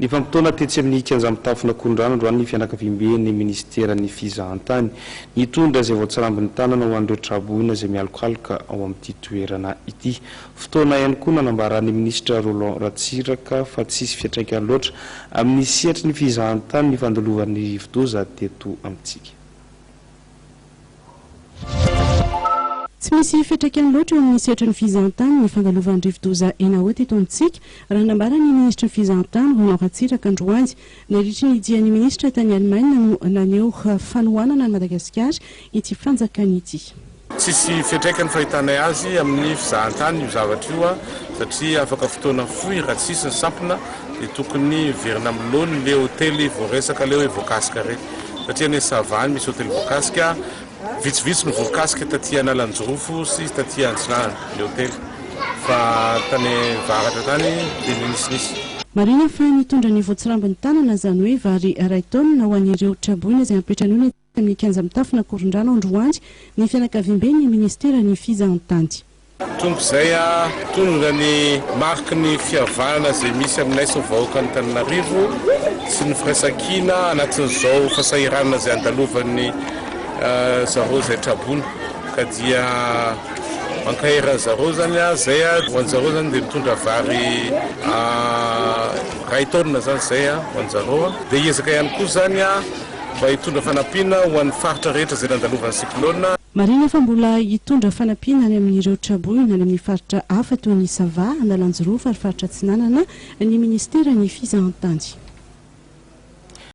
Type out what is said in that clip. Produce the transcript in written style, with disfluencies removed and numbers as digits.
Ny fampitona tetsy amin'ny Kanjamitafona Kondrano androany ny fianakaviamben'ny ministeran'ny fizahantany nitondra izay voatsarambin'ny tanana ho an'ireo traboina izay mialokaloka ao amin'ity toerana ity. Fotoana ihany koa nanambaran'ny ministra Roland Ratsiraka fa tsisy fiantraikany loatra amin'ny sehatry ny fizahantany ny fandalovan'ny rivo-doza teto amintsika. Tsy misy fiantraikany loatra eo amin'ny sehatry ny fizahantany ny fandalovan'ny rivo-doza Enahoty eto amintsika raha nambarany ministra ny fizahantany Roland Ratsiraka androany nandritra ny dian'ny ministra tany Allemagne naneho fanohanana ny Madagasikara ity fanjakana ity. Tsisy fiantraikany fahitanay azy amin'ny fizahantany io zavatra io satria afaka fotoana fohy raha tsisy ny sampona dia tokony verina amin'ny laony le hotely voaresaka le hoe voakasika reny satria ny Savany misy hotely voakasika vitsivitsy ny voakasika taty Analanjorofo sy taty Antsinana le hotely fa tany varatra tany dia nisinisy. Marina fa nitondra ny voatsirambin'ny tanana zany hoe vary iray taona ho an'ireo traboina izay apetrany amin'ny Kanjamitafona Korondrano androany ny fianakaviamben'ny ministeran'ny fizahantany. Tombizay tondra ny mariky ny fihavanana izay misy aminay sy vahoaka ny Tananarivo sy ny firaisan-kina anatin'izao fahasahiranana izay andalovan'ny zareo izay traboina ka dia mankahirana zareo zany zay ho an'izareo zany dia mitondra vary ray taona zany zay ho an'izareo dia hiezaka ihany koa zany mba hitondra fanampiana ho an'ny faritra rehetra izay nandalovan'ny siklona. Marina fa mbola hitondra fanampiana any amin'ireo traboina any amin'ny faritra hafa toy ny Sava, Analanjorofo ary faritra Atsinanana ny ministeran'ny fizahantany.